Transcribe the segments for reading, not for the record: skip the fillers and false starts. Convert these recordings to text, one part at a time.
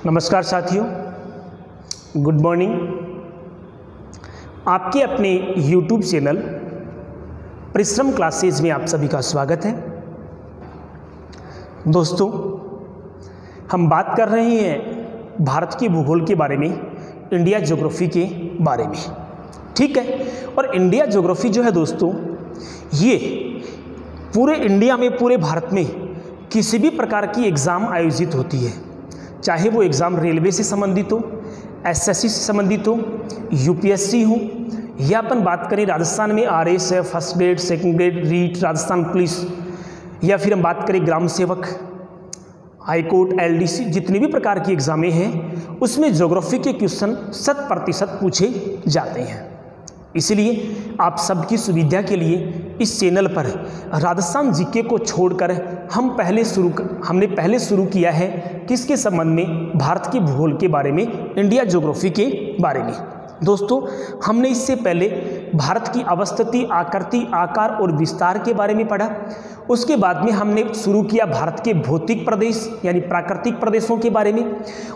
नमस्कार साथियों, good morning. आपके अपने YouTube चैनल परिश्रम क्लासेज में आप सभी का स्वागत है। दोस्तों, हम बात कर रहे हैं भारत के भूगोल के बारे में, इंडिया ज्योग्राफी के बारे में। ठीक है, और इंडिया ज्योग्राफी जो है दोस्तों, ये पूरे इंडिया में, पूरे भारत में किसी भी प्रकार की एग्ज़ाम आयोजित होती है, चाहे वो एग्ज़ाम रेलवे से संबंधित हो, एसएससी से संबंधित हो, यूपीएससी हो, या अपन बात करें राजस्थान में RSF, first grade, second grade, REET, Rajasthan police, या फिर हम बात करें ग्राम सेवक, हाईकोर्ट, एलडीसी, जितनी भी प्रकार की एग्ज़ामें हैं उसमें ज्योग्राफी के क्वेश्चन 100% पूछे जाते हैं। इसलिए आप सबकी सुविधा के लिए इस चैनल पर राजस्थान जीके को छोड़कर हमने पहले शुरू किया है किसके संबंध में, भारत के भूगोल के बारे में, इंडिया ज्योग्राफी के बारे में। दोस्तों, हमने इससे पहले भारत की अवस्थिति, आकृति, आकार और विस्तार के बारे में पढ़ा। उसके बाद में हमने शुरू किया भारत के भौतिक प्रदेश यानी प्राकृतिक प्रदेशों के बारे में।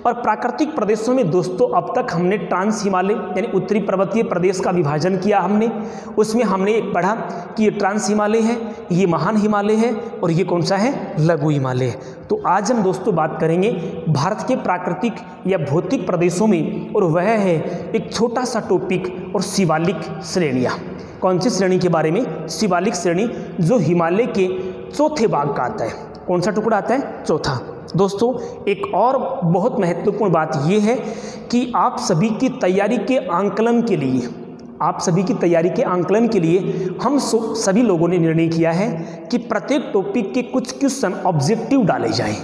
और प्राकृतिक प्रदेशों में दोस्तों अब तक हमने ट्रांस हिमालय यानी उत्तरी पर्वतीय प्रदेश का विभाजन किया हमने। उसमें हमने एक पढ़ा कि ये ट्रांस हिमालय है, ये महान हिमालय है, और ये कौन सा है, लघु हिमालय है। तो आज हम दोस्तों बात करेंगे भारत के प्राकृतिक या भौतिक प्रदेशों में, और वह है एक छोटा सा टॉपिक और शिवालिक श्रेणियाँ। कौन सी श्रेणी के बारे में? शिवालिक श्रेणी, जो हिमालय के चौथे भाग का आता है। कौन सा टुकड़ा आता है? चौथा। दोस्तों, एक और बहुत महत्वपूर्ण बात यह है कि आप सभी की तैयारी के आंकलन के लिए हम सभी लोगों ने निर्णय किया है कि प्रत्येक टॉपिक के कुछ क्वेश्चन ऑब्जेक्टिव डाले जाएं।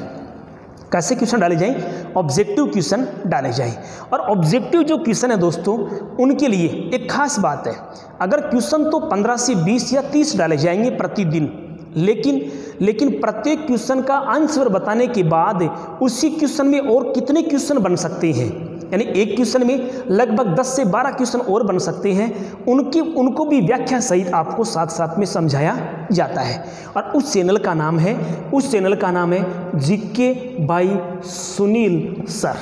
कैसे क्वेश्चन डाले जाएं? ऑब्जेक्टिव क्वेश्चन डाले जाएं। और ऑब्जेक्टिव जो क्वेश्चन है दोस्तों, उनके लिए एक खास बात है। अगर क्वेश्चन तो 15 से 20 या 30 डाले जाएंगे प्रतिदिन, लेकिन प्रत्येक क्वेश्चन का आंसर बताने के बाद उसी क्वेश्चन में और कितने क्वेश्चन बन सकते हैं, यानी एक क्वेश्चन में लगभग 10 से 12 क्वेश्चन और बन सकते हैं, उनको भी व्याख्या सहित आपको साथ साथ में समझाया जाता है। और उस चैनल का नाम है जीके बाई सुनील सर।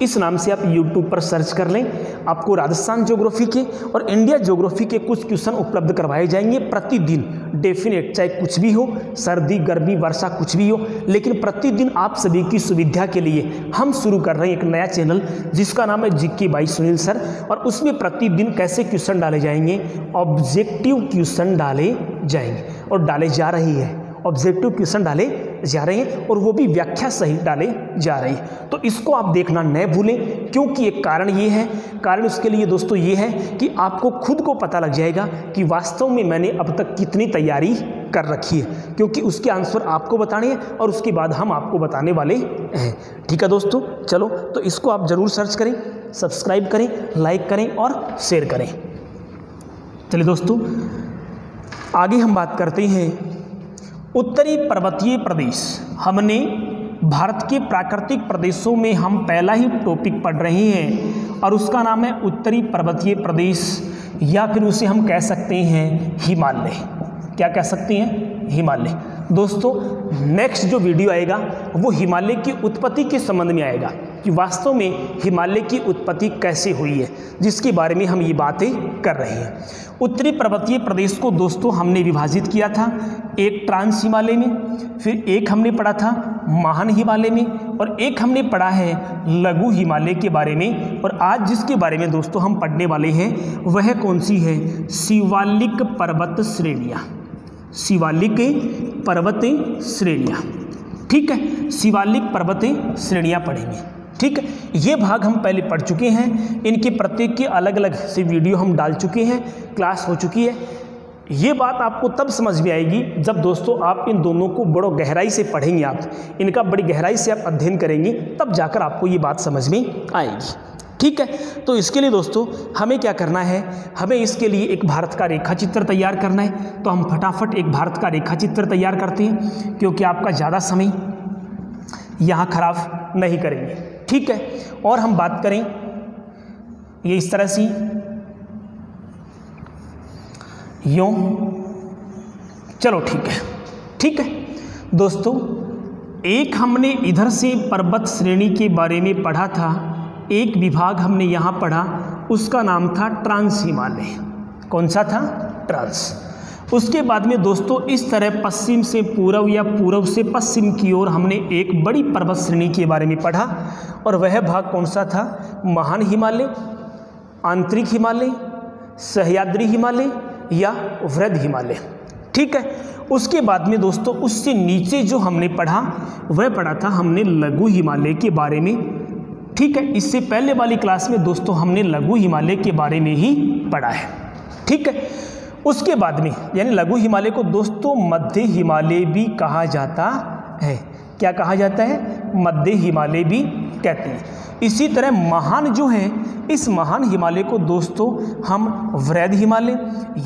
इस नाम से आप YouTube पर सर्च कर लें, आपको राजस्थान ज्योग्राफी के और इंडिया ज्योग्राफी के कुछ क्वेश्चन उपलब्ध करवाए जाएंगे प्रतिदिन। डेफिनेट, चाहे कुछ भी हो, सर्दी, गर्मी, वर्षा, कुछ भी हो, लेकिन प्रतिदिन आप सभी की सुविधा के लिए हम शुरू कर रहे हैं एक नया चैनल जिसका नाम है जीके बाई सुनील सर। और उसमें प्रतिदिन कैसे क्वेश्चन डाले जाएंगे? ऑब्जेक्टिव क्वेश्चन डाले जाएंगे, और डाले जा रही है। ऑब्जेक्टिव क्वेश्चन डाले जा रहे हैं, और वो भी व्याख्या सहित डाले जा रहे हैं। तो इसको आप देखना न भूलें, क्योंकि एक कारण उसके लिए दोस्तों ये है कि आपको खुद को पता लग जाएगा कि वास्तव में मैंने अब तक कितनी तैयारी कर रखी है, क्योंकि उसके आंसर आपको बताने हैं और उसके बाद हम आपको बताने वाले हैं। ठीक है दोस्तों, चलो तो इसको आप ज़रूर सर्च करें, सब्सक्राइब करें, लाइक करें और शेयर करें। चलिए दोस्तों, आगे हम बात करते हैं उत्तरी पर्वतीय प्रदेश। हमने भारत के प्राकृतिक प्रदेशों में हम पहला ही टॉपिक पढ़ रहे हैं, और उसका नाम है उत्तरी पर्वतीय प्रदेश, या फिर उसे हम कह सकते हैं हिमालय। क्या कह सकते हैं? हिमालय। दोस्तों, नेक्स्ट जो वीडियो आएगा वो हिमालय की उत्पत्ति के संबंध में आएगा, कि वास्तव में हिमालय की उत्पत्ति कैसे हुई है, जिसके बारे में हम ये बातें कर रहे हैं। उत्तरी पर्वतीय प्रदेश को दोस्तों हमने विभाजित किया था, एक ट्रांस हिमालय में, फिर एक हमने पढ़ा था महान हिमालय में, और एक हमने पढ़ा है लघु हिमालय के बारे में। और आज जिसके बारे में दोस्तों हम पढ़ने वाले हैं वह कौन सी है? शिवालिक पर्वत श्रेणियाँ। शिवालिक पर्वत श्रेणियाँ। ठीक है, शिवालिक पर्वत श्रेणियाँ पढ़ेंगे। ठीक है, ये भाग हम पहले पढ़ चुके हैं, इनके प्रत्येक की अलग अलग से वीडियो हम डाल चुके हैं, क्लास हो चुकी है। ये बात आपको तब समझ में आएगी जब दोस्तों आप इन दोनों को बड़ो गहराई से पढ़ेंगे, आप इनका बड़ी गहराई से आप अध्ययन करेंगे, तब जाकर आपको ये बात समझ में आएगी। ठीक है, तो इसके लिए दोस्तों हमें क्या करना है? हमें इसके लिए एक भारत का रेखा चित्र तैयार करना है। तो हम फटाफट एक भारत का रेखा चित्र तैयार करते हैं, क्योंकि आपका ज़्यादा समय यहाँ खराब नहीं करेंगे। ठीक है, और हम बात करें ये इस तरह से यूँ, चलो ठीक है। दोस्तों, एक हमने इधर से पर्वत श्रेणी के बारे में पढ़ा था, एक विभाग हमने यहाँ पढ़ा, उसका नाम था ट्रांस हिमालय। कौन सा था? ट्रांस। उसके बाद में दोस्तों इस तरह पश्चिम से पूर्व या पूर्व से पश्चिम की ओर हमने एक बड़ी पर्वत श्रेणी के बारे में पढ़ा, और वह भाग कौन सा था? महान हिमालय, आंतरिक हिमालय, सह्याद्री हिमालय या वृहद हिमालय। ठीक है। उसके बाद में दोस्तों उससे नीचे जो हमने पढ़ा वह पढ़ा था हमने लघु हिमालय के बारे में। ठीक है। इससे पहले वाली क्लास में दोस्तों हमने लघु हिमालय के बारे में ही पढ़ा है। ठीक है। उसके बाद में यानी लघु हिमालय को दोस्तों मध्य हिमालय भी कहा जाता है। क्या कहा जाता है? मध्य हिमालय भी कहते हैं। इसी तरह महान जो है, इस महान हिमालय को दोस्तों हम वृहद हिमालय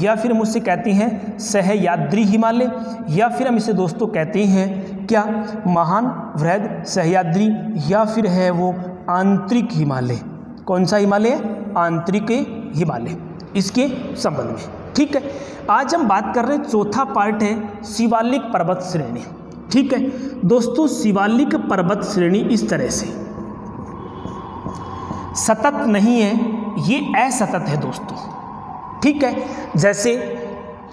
या फिर हम उससे कहते हैं सह्याद्री हिमालय, या फिर हम इसे दोस्तों कहते हैं क्या? महान, वृहद, सह्याद्री, या फिर है वो आंतरिक हिमालय। कौन सा हिमालय? आंतरिक हिमालय, इसके संबंध में। ठीक है। आज हम बात कर रहे हैं, चौथा पार्ट है शिवालिक पर्वत श्रेणी। ठीक है दोस्तों, शिवालिक पर्वत श्रेणी इस तरह से सतत नहीं है, ये असतत है दोस्तों। ठीक है। जैसे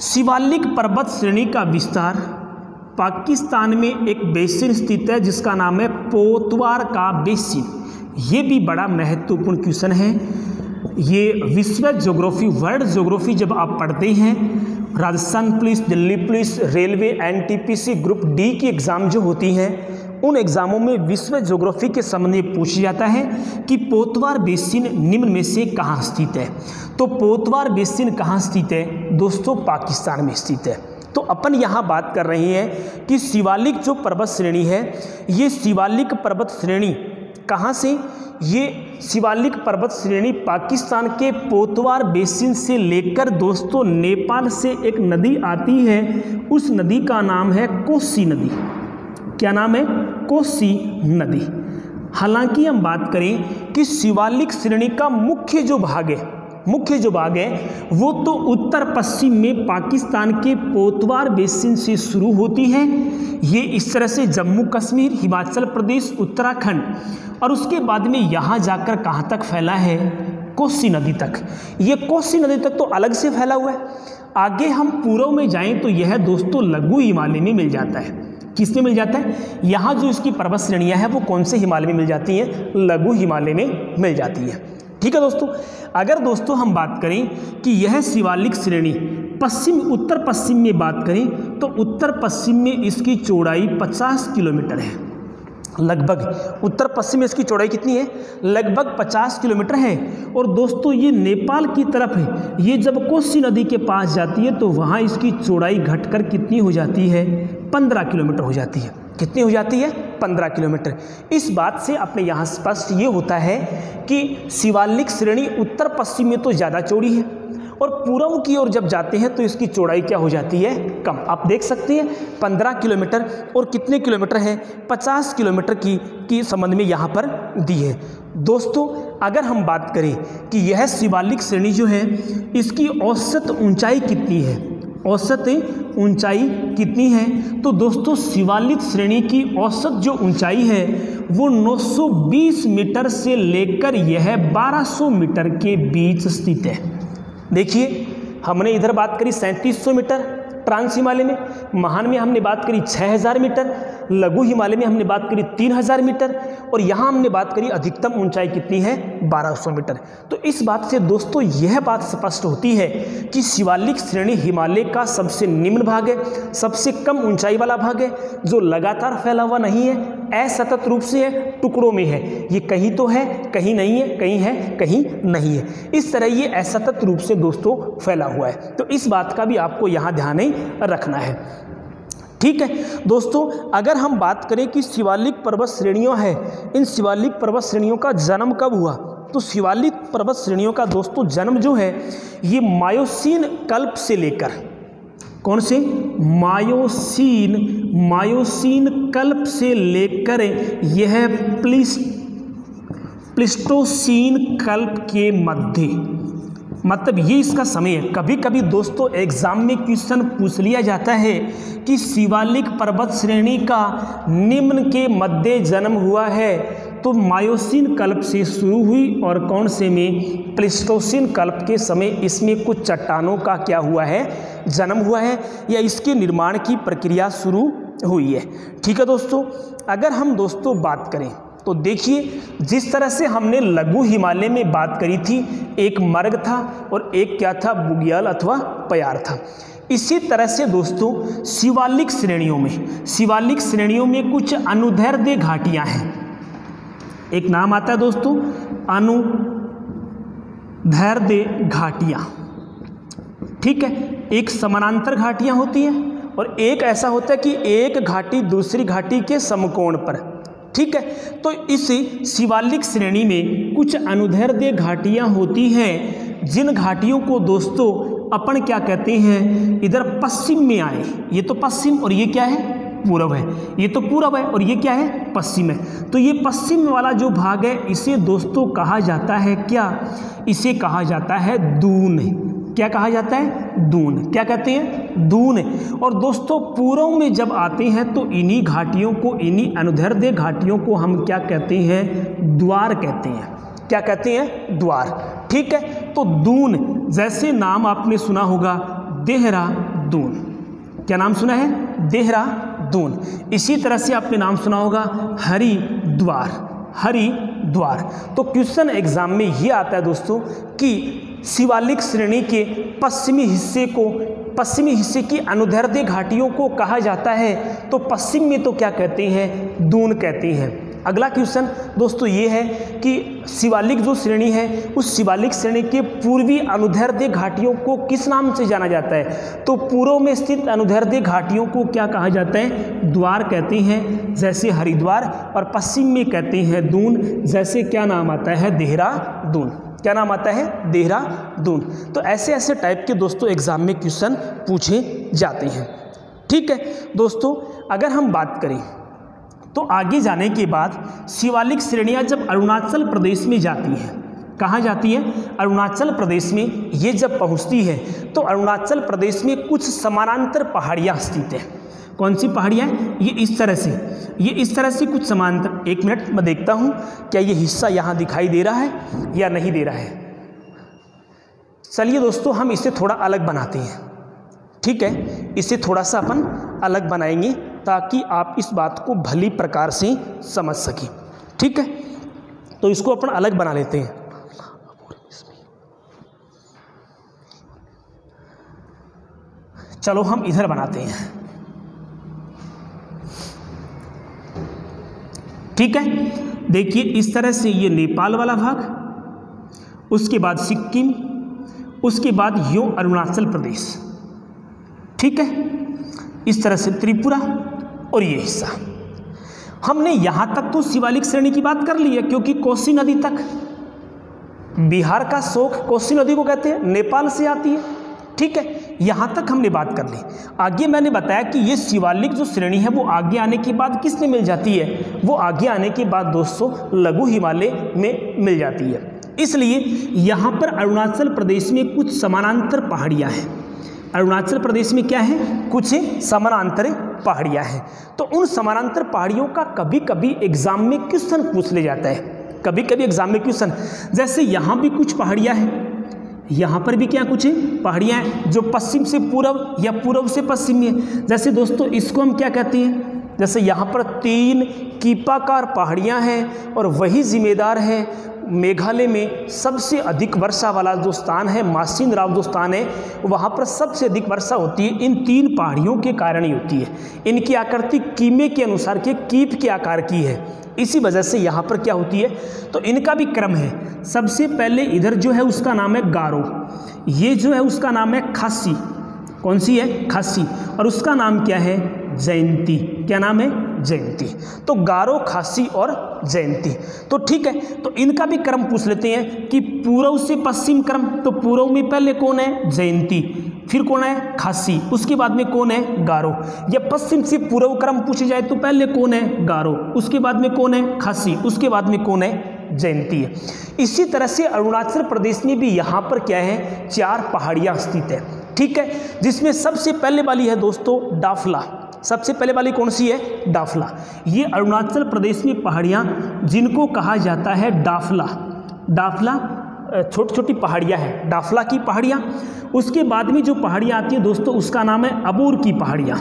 शिवालिक पर्वत श्रेणी का विस्तार पाकिस्तान में एक बेसिन स्थित है जिसका नाम है पोतवार का बेसिन। ये भी बड़ा महत्वपूर्ण क्वेश्चन है। ये विश्व ज्योग्राफी, वर्ल्ड ज्योग्राफी जब आप पढ़ते हैं, Rajasthan police, Delhi police, railway, NTPC group D की एग्ज़ाम जो होती हैं, उन एग्ज़ामों में विश्व ज्योग्राफी के संबंध में पूछा जाता है कि पोतवार बेसिन निम्न में से कहाँ स्थित है। तो पोतवार बेसिन कहाँ स्थित है दोस्तों? पाकिस्तान में स्थित है। तो अपन यहाँ बात कर रहे हैं कि शिवालिक जो पर्वत श्रेणी है, ये शिवालिक पर्वत श्रेणी कहाँ से? ये शिवालिक पर्वत श्रेणी पाकिस्तान के पोतवार बेसिन से लेकर दोस्तों नेपाल से एक नदी आती है, उस नदी का नाम है कोसी नदी। क्या नाम है? कोसी नदी। हालांकि हम बात करें कि शिवालिक श्रेणी का मुख्य जो भाग है वो तो उत्तर पश्चिम में पाकिस्तान के पोतवार बेसिन से शुरू होती है। ये इस तरह से जम्मू कश्मीर, हिमाचल प्रदेश, उत्तराखंड, और उसके बाद में यहाँ जाकर कहाँ तक फैला है? कोसी नदी तक। ये कोसी नदी तक तो अलग से फैला हुआ है। आगे हम पूर्व में जाएं तो यह दोस्तों लघु हिमालय में मिल जाता है। किसमें मिल जाता है? यहाँ जो इसकी पर्वत श्रेणियाँ हैं वो कौन से हिमालय में मिल जाती हैं? लघु हिमालय में मिल जाती है। ठीक है दोस्तों। अगर दोस्तों हम बात करें कि यह शिवालिक श्रेणी उत्तर पश्चिम में बात करें तो उत्तर पश्चिम में इसकी चौड़ाई 50 किलोमीटर है लगभग। उत्तर पश्चिम में इसकी चौड़ाई कितनी है? लगभग 50 किलोमीटर है। और दोस्तों ये नेपाल की तरफ है। ये जब कोसी नदी के पास जाती है तो वहाँ इसकी चौड़ाई घटकर कितनी हो जाती है? 15 किलोमीटर हो जाती है। कितनी हो जाती है? 15 किलोमीटर। इस बात से अपने यहाँ स्पष्ट ये होता है कि शिवालिक श्रेणी उत्तर पश्चिम में तो ज़्यादा चौड़ी है, और पूर्व की ओर जब जाते हैं तो इसकी चौड़ाई क्या हो जाती है? कम। आप देख सकते हैं 15 किलोमीटर और कितने किलोमीटर है? 50 किलोमीटर की संबंध में यहाँ पर दी है। दोस्तों अगर हम बात करें कि यह शिवालिक श्रेणी जो है इसकी औसत ऊंचाई कितनी है, औसत ऊंचाई कितनी है, तो दोस्तों शिवालिक श्रेणी की औसत जो ऊंचाई है वो 920 मीटर से लेकर यह 1200 मीटर के बीच स्थित है। देखिए हमने इधर बात करी 3700 मीटर ट्रांस हिमालय में, महान में हमने बात करी 6000 मीटर, लघु हिमालय में हमने बात करी 3000 मीटर, और यहाँ हमने बात करी अधिकतम ऊंचाई कितनी है? 1200 मीटर। तो इस बात से दोस्तों यह बात स्पष्ट होती है कि शिवालिक श्रेणी हिमालय का सबसे निम्न भाग है, सबसे कम ऊंचाई वाला भाग है, जो लगातार फैला हुआ नहीं है, असतत रूप से है, टुकड़ों में है। ये कहीं तो है, कहीं नहीं है, कहीं है, कहीं नहीं है। इस तरह ये असतत रूप से दोस्तों फैला हुआ है। तो इस बात का भी आपको यहाँ ध्यान रखना है। ठीक है दोस्तों, अगर हम बात करें कि शिवालिक पर्वत श्रेणियों है, इन शिवालिक पर्वत श्रेणियों का जन्म कब हुआ, तो शिवालिक पर्वत श्रेणियों का दोस्तों जन्म जो है ये मायोसीन कल्प से लेकर, कौन से? मायोसीन कल्प से लेकर यह प्लिस्टोसीन कल्प के मध्य, मतलब ये इसका समय है। कभी कभी दोस्तों एग्जाम में क्वेश्चन पूछ लिया जाता है कि शिवालिक पर्वत श्रेणी का निम्न के मध्य जन्म हुआ है, तो मायोसीन कल्प से शुरू हुई और कौन से में, प्लेस्टोसीन कल्प के समय इसमें कुछ चट्टानों का क्या हुआ है, जन्म हुआ है, या इसके निर्माण की प्रक्रिया शुरू हुई है। ठीक है दोस्तों, अगर हम दोस्तों बात करें तो देखिए जिस तरह से हमने लघु हिमालय में बात करी थी, एक मर्ग था और एक क्या था, बुग्याल अथवा प्यार था। इसी तरह से दोस्तों शिवालिक श्रेणियों में कुछ अनुदैर्ध्य घाटियां हैं। एक नाम आता है दोस्तों अनुदैर्ध्य घाटियां। ठीक है, एक समानांतर घाटियां होती हैं और एक ऐसा होता है कि एक घाटी दूसरी घाटी के समकोण पर। ठीक है, तो इस शिवालिक श्रेणी में कुछ अनुदैर्ध्य घाटियां होती हैं, जिन घाटियों को दोस्तों अपन क्या कहते हैं, इधर पश्चिम में आए, ये तो पश्चिम और ये क्या है, पूर्व है, ये तो पूर्व है और ये क्या है, पश्चिम है। तो ये पश्चिम वाला जो भाग है इसे दोस्तों कहा जाता है क्या, इसे कहा जाता है दून। क्या कहा जाता है, दून। क्या कहते हैं, दून। और दोस्तों पूर्व में जब आते हैं तो इन्हीं घाटियों को, इन्हीं अनुदैर्ध्य घाटियों को हम क्या कहते हैं, द्वार कहते हैं। क्या कहते हैं, द्वार। ठीक है, तो दून, जैसे नाम आपने सुना होगा देहरादून। क्या नाम सुना है, देहरादून। इसी तरह से आपने नाम सुना होगा हरिद्वार, हरिद्वार। तो क्वेश्चन एग्जाम में ये आता है दोस्तों कि शिवालिक श्रेणी के पश्चिमी हिस्से की अनुदैर्ध्य घाटियों को कहा जाता है, तो पश्चिम में तो क्या कहते हैं, दून कहते हैं। अगला क्वेश्चन दोस्तों ये है कि शिवालिक जो श्रेणी है उस शिवालिक श्रेणी के पूर्वी अनुदैर्ध्य घाटियों को किस नाम से जाना जाता है, तो पूर्व में स्थित अनुदैर्ध्य घाटियों को क्या कहा जाता है, द्वार कहते हैं, जैसे हरिद्वार, और पश्चिम में कहते हैं दून, जैसे क्या नाम आता है, देहरादून। क्या नाम आता है, देहरादून। तो ऐसे ऐसे टाइप के दोस्तों एग्जाम में क्वेश्चन पूछे जाते हैं। ठीक है दोस्तों, अगर हम बात करें तो आगे जाने के बाद शिवालिक श्रेणियां जब अरुणाचल प्रदेश में जाती हैं, कहाँ जाती है, अरुणाचल प्रदेश में ये जब पहुँचती है तो अरुणाचल प्रदेश में कुछ समानांतर पहाड़ियाँ स्थित हैं। कौन सी पहाड़ियाँ, ये इस तरह से कुछ समांतर। एक मिनट मैं देखता हूँ क्या ये हिस्सा यहाँ दिखाई दे रहा है या नहीं दे रहा है। चलिए दोस्तों हम इसे थोड़ा अलग बनाते हैं। ठीक है, इसे थोड़ा सा अपन अलग बनाएंगे ताकि आप इस बात को भली प्रकार से समझ सकें। ठीक है, तो इसको अपन अलग बना लेते हैं। चलो हम इधर बनाते हैं। ठीक है, देखिए इस तरह से ये नेपाल वाला भाग, उसके बाद सिक्किम, उसके बाद यो अरुणाचल प्रदेश। ठीक है, इस तरह से त्रिपुरा और ये हिस्सा। हमने यहाँ तक तो शिवालिक श्रेणी की बात कर ली है, क्योंकि कोसी नदी तक, बिहार का शोक कोसी नदी को कहते हैं, नेपाल से आती है। ठीक है, यहाँ तक हमने बात कर ली। आगे मैंने बताया कि ये शिवालिक जो श्रेणी है वो आगे आने के बाद किस में मिल जाती है, वो आगे आने के बाद दोस्तों लघु हिमालय में मिल जाती है। इसलिए यहाँ पर अरुणाचल प्रदेश में कुछ समानांतर पहाड़ियाँ हैं। अरुणाचल प्रदेश में क्या है, कुछ समानांतर पहाड़ियाँ हैं। तो उन समानांतर पहाड़ियों का कभी कभी एग्जाम में क्वेश्चन पूछ ले जाता है, कभी कभी एग्जाम में क्वेश्चन। जैसे यहाँ भी कुछ पहाड़ियाँ हैं, यहाँ पर भी क्या कुछ पहाड़ियाँ हैं जो पश्चिम से पूर्व या पूर्व से पश्चिम में है। जैसे दोस्तों इसको हम क्या कहते हैं, जैसे यहाँ पर 3 कीपाकार पहाड़ियाँ हैं और वही जिम्मेदार है मेघालय में सबसे अधिक वर्षा वाला जो स्थान है, मासिन राव जो स्थान है, वहाँ पर सबसे अधिक वर्षा होती है इन 3 पहाड़ियों के कारण ही होती है। इनकी आकृति कीमे के अनुसार के कीप के आकार की है, इसी वजह से यहाँ पर क्या होती है, तो इनका भी क्रम है। सबसे पहले इधर जो है उसका नाम है गारो, ये जो है उसका नाम है खासी। कौन सी है, खासी, और उसका नाम क्या है, जयंती। क्या नाम है, जयंती। तो गारो, खासी और जयंती। तो ठीक है, तो इनका भी क्रम पूछ लेते हैं कि पूर्व से पश्चिम क्रम। तो पूर्व में पहले कौन है, जयंती, फिर कौन है, खासी, उसके बाद में कौन है, गारो। या पश्चिम से पूर्व क्रम पूछे जाए तो पहले कौन है, गारो, उसके बाद में कौन है, खासी, उसके बाद में कौन है, जयंती है। इसी तरह से अरुणाचल प्रदेश में भी यहाँ पर क्या है, 4 पहाड़ियाँ स्थित है, ठीक है, जिसमें सबसे पहले वाली है दोस्तों डाफला। सबसे पहले वाली कौन सी है, डाफला। ये अरुणाचल प्रदेश में पहाड़ियाँ जिनको कहा जाता है डाफला। डाफला छोटी छोटी पहाड़ियाँ हैं, डाफला की पहाड़ियाँ। उसके बाद में जो पहाड़ियाँ आती हैं दोस्तों उसका नाम है अबोर की पहाड़ियाँ।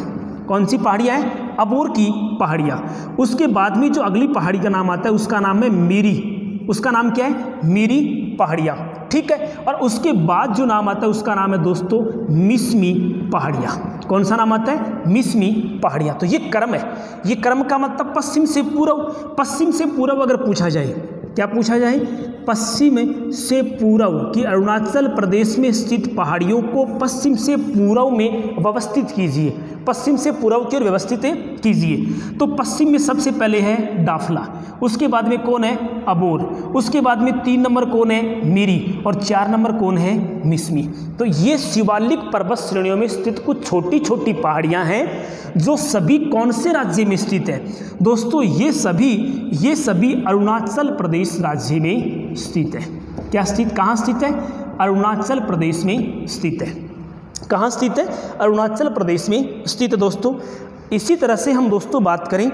कौन सी पहाड़ियाँ हैं, अबोर की पहाड़ियाँ। उसके बाद में जो अगली पहाड़ी का नाम आता है उसका नाम है मीरी। उसका नाम क्या है, मीरी पहाड़ियाँ, ठीक है। और उसके बाद जो नाम आता है उसका नाम है दोस्तों मिसमी पहाड़ियाँ। कौन सा नाम आता है, मिसमी पहाड़ियाँ। तो ये क्रम है, ये क्रम का मतलब पश्चिम से पूर्व। पश्चिम से पूर्व अगर पूछा जाए, क्या पूछा जाए, पश्चिम से पूर्व कि अरुणाचल प्रदेश में स्थित पहाड़ियों को पश्चिम से पूर्व में व्यवस्थित कीजिए, पश्चिम से पूर्व की ओर व्यवस्थित कीजिए। तो पश्चिम में सबसे पहले है डाफला, उसके बाद में कौन है, अबोर, उसके बाद में 3 नंबर कौन है, मीरी, और 4 नंबर कौन है, मिसमी। तो ये शिवालिक पर्वत श्रेणियों में स्थित कुछ छोटी छोटी पहाड़ियाँ हैं जो सभी कौन से राज्य में स्थित है दोस्तों, ये सभी अरुणाचल प्रदेश राज्य में स्थित है। क्या स्थित, कहाँ स्थित है, अरुणाचल प्रदेश में स्थित है। कहाँ स्थित है, अरुणाचल प्रदेश में स्थित है दोस्तों। इसी तरह से हम दोस्तों बात करें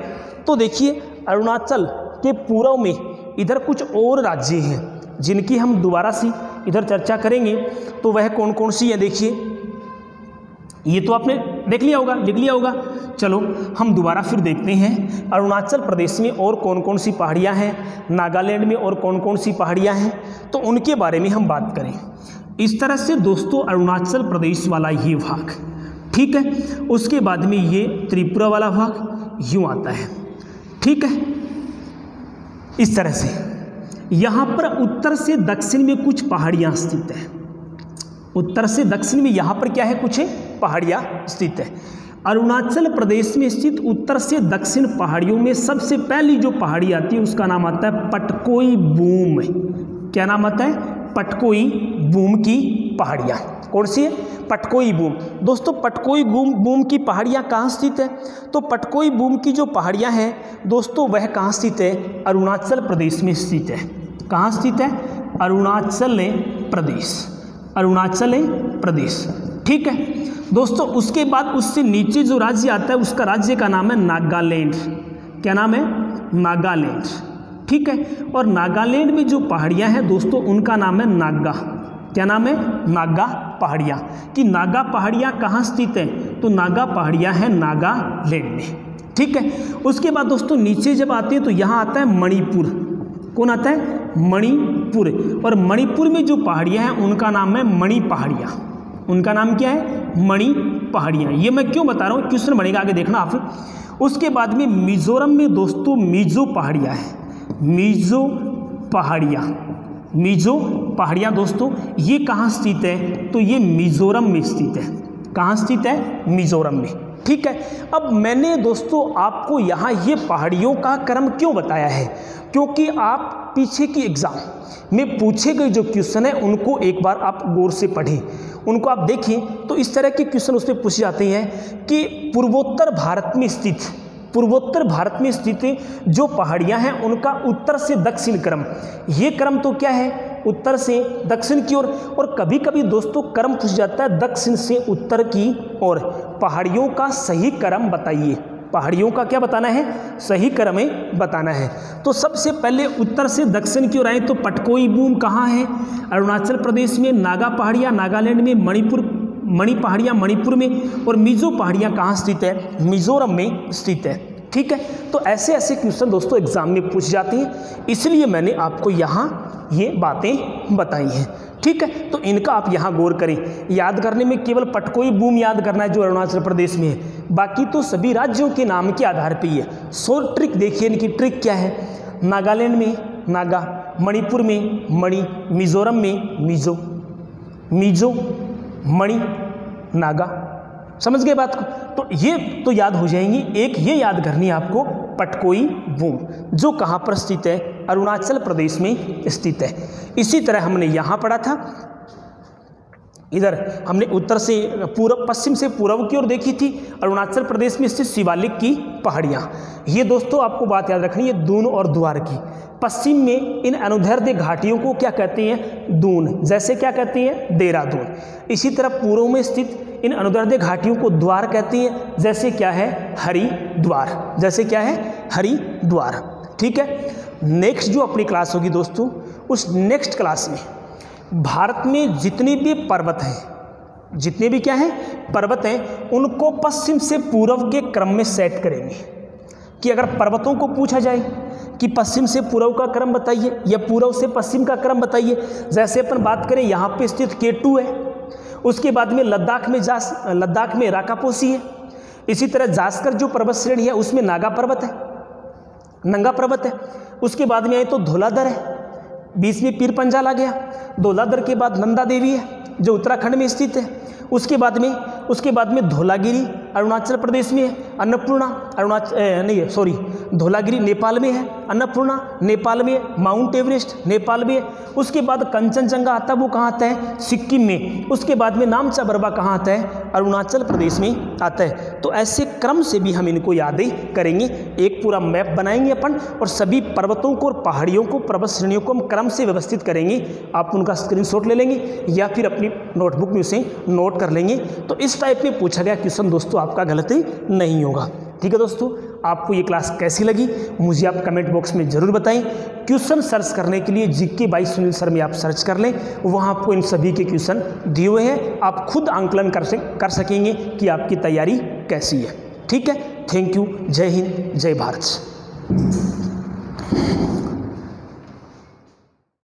तो देखिए अरुणाचल के पूर्व में इधर कुछ और राज्य हैं जिनकी हम दोबारा से इधर चर्चा करेंगे। तो वह कौन कौन सी है, देखिए ये तो आपने देख लिया होगा, लिख लिया होगा। चलो हम दोबारा फिर देखते हैं अरुणाचल प्रदेश में और कौन कौन सी पहाड़ियाँ हैं, नागालैंड में और कौन कौन सी पहाड़ियाँ हैं, तो उनके बारे में हम बात करें। इस तरह से दोस्तों अरुणाचल प्रदेश वाला ये भाग, ठीक है। उसके बाद में ये त्रिपुरा वाला भाग यूँ आता है, ठीक है। इस तरह से यहाँ पर उत्तर से दक्षिण में कुछ पहाड़ियाँ स्थित हैं। उत्तर से दक्षिण में यहाँ पर क्या है, कुछ पहाड़ियाँ स्थित है। अरुणाचल प्रदेश में स्थित उत्तर से दक्षिण पहाड़ियों में सबसे पहली जो पहाड़ी आती है उसका नाम आता है पटकोई बूम। क्या नाम आता है, पटकोई बूम की पहाड़ियाँ। कौन सी है, पटकोई बूम। दोस्तों पटकोई बूम की पहाड़ियाँ कहाँ स्थित है, तो पटकोई बूम की जो पहाड़ियाँ हैं दोस्तों वह कहाँ स्थित है, अरुणाचल प्रदेश में स्थित है। कहाँ स्थित है, अरुणाचल प्रदेश, अरुणाचल प्रदेश, ठीक है दोस्तों। उसके बाद उससे नीचे जो राज्य आता है उसका राज्य का नाम है नागालैंड। क्या नाम है, नागालैंड, ठीक है। और नागालैंड में जो पहाड़ियाँ हैं दोस्तों उनका नाम है नागा। क्या नाम है, नागा पहाड़ियाँ। कि नागा पहाड़ियाँ कहाँ स्थित हैं, तो नागा पहाड़ियाँ हैं नागालैंड में, ठीक है। उसके बाद दोस्तों नीचे जब आते हैं तो यहाँ आता है मणिपुर। कौन आता है, मणिपुर। और मणिपुर में जो पहाड़ियाँ हैं उनका नाम है मणि पहाड़ियाँ। उनका नाम क्या है, मणि पहाड़ियाँ। ये मैं क्यों बता रहा हूँ, क्वेश्चन बनेगा आगे देखना आप। उसके बाद में मिजोरम में दोस्तों मिजो पहाड़ियाँ हैं, मिजो पहाड़ियाँ। मिजो पहाड़ियाँ दोस्तों ये कहाँ स्थित है, तो ये मिजोरम में स्थित है। कहाँ स्थित है, मिजोरम में, ठीक है। अब मैंने दोस्तों आपको यहाँ ये पहाड़ियों का क्रम क्यों बताया है, क्योंकि आप पीछे की एग्जाम में पूछे गए जो क्वेश्चन है उनको एक बार आप गौर से पढ़ें, उनको आप देखें तो इस तरह के क्वेश्चन उसमें पूछे जाते हैं कि पूर्वोत्तर भारत में स्थित जो पहाड़ियां हैं उनका उत्तर से दक्षिण क्रम। ये क्रम तो क्या है, उत्तर से दक्षिण की ओर। और कभी कभी दोस्तों क्रम पूछ जाता है दक्षिण से उत्तर की ओर। पहाड़ियों का सही क्रम बताइए, पहाड़ियों का क्या बताना है, सही क्रम में बताना है। तो सबसे पहले उत्तर से दक्षिण की ओर आए तो पटकोई बूम कहाँ है, अरुणाचल प्रदेश में। नागा पहाड़ियाँ नागालैंड में, मणि पहाड़ियाँ मणिपुर में, और मिजो पहाड़ियाँ कहाँ स्थित है, मिजोरम में स्थित है, ठीक है। तो ऐसे ऐसे क्वेश्चन दोस्तों एग्जाम में पूछ जाते हैं, इसलिए मैंने आपको यहाँ ये बातें बताई हैं, ठीक है। तो इनका आप यहाँ गौर करें। याद करने में केवल पटकोई बूम याद करना है जो अरुणाचल प्रदेश में है, बाकी तो सभी राज्यों के नाम के आधार पर ही है। शॉर्ट ट्रिक देखिए, इनकी ट्रिक क्या है, नागालैंड में नागा, मणिपुर में मणि, मिजोरम में मिजो, मिजो मणि नागा। समझ गए बात को, तो ये तो याद हो जाएंगी। एक ये याद करनी है आपको, पटकोई बूम जो कहाँ पर स्थित है, अरुणाचल प्रदेश में स्थित है। इसी तरह हमने यहाँ पढ़ा था, इधर हमने उत्तर से पूर्व, पश्चिम से पूर्व की ओर देखी थी, अरुणाचल प्रदेश में स्थित शिवालिक की पहाड़ियाँ। ये दोस्तों आपको बात याद रखनी है दून और द्वार की। पश्चिम में इन अनुदैर्ध्य घाटियों को क्या कहते हैं? दून। जैसे क्या कहते हैं? देहरादून। इसी तरह पूर्व में स्थित इन अनुदैर्ध्य घाटियों को द्वार कहते हैं, जैसे क्या है? हरिद्वार। जैसे क्या है? हरिद्वार। ठीक है। नेक्स्ट जो अपनी क्लास होगी दोस्तों, उस नेक्स्ट क्लास में भारत में जितने भी पर्वत हैं, जितने भी क्या हैं? पर्वत हैं, उनको पश्चिम से पूर्व के क्रम में सेट करेंगे। कि अगर पर्वतों को पूछा जाए कि पश्चिम से पूर्व का क्रम बताइए या पूर्व से पश्चिम का क्रम बताइए, जैसे अपन बात करें यहाँ पे स्थित K2 है, उसके बाद में लद्दाख में राकापोसी है, इसी तरह जास्कर जो पर्वत श्रेणी है उसमें नंगा पर्वत है, उसके बाद में आए तो धौलाधर है, बीच में पीर पंजाल आ गया, धौलाधर के बाद नंदा देवी है जो उत्तराखंड में स्थित है, उसके बाद में धौलागिरी अरुणाचल प्रदेश में है, अन्नपूर्णा धौलागिरी नेपाल में है, अन्नपूर्णा नेपाल में है, माउंट एवरेस्ट नेपाल में है, उसके बाद कंचनजंगा आता है, वो कहाँ आता है? सिक्किम में, उसके बाद में नामचा बरवा कहाँ आता है? अरुणाचल प्रदेश में आता है। तो ऐसे क्रम से भी हम इनको यादें करेंगे, एक पूरा मैप बनाएंगे अपन और सभी पर्वतों को और पहाड़ियों को, पर्वत श्रेणियों को हम क्रम से व्यवस्थित करेंगे। आप उनका स्क्रीनशॉट ले लेंगे या फिर अपनी नोटबुक में उसे नोट कर लेंगे। तो इस टाइप में पूछा गया क्वेश्चन दोस्तों आपका गलती नहीं होगा। ठीक है दोस्तों, आपको ये क्लास कैसी लगी मुझे आप कमेंट बॉक्स में ज़रूर बताएं। क्वेश्चन सर्च करने के लिए जीके बाय सुनील सर में आप सर्च कर लें, वहाँ आपको इन सभी के क्वेश्चन दिए हुए हैं, आप खुद आंकलन कर सकेंगे कि आपकी तैयारी कैसी है। ठीक है, थैंक यू, जय हिंद, जय भारत।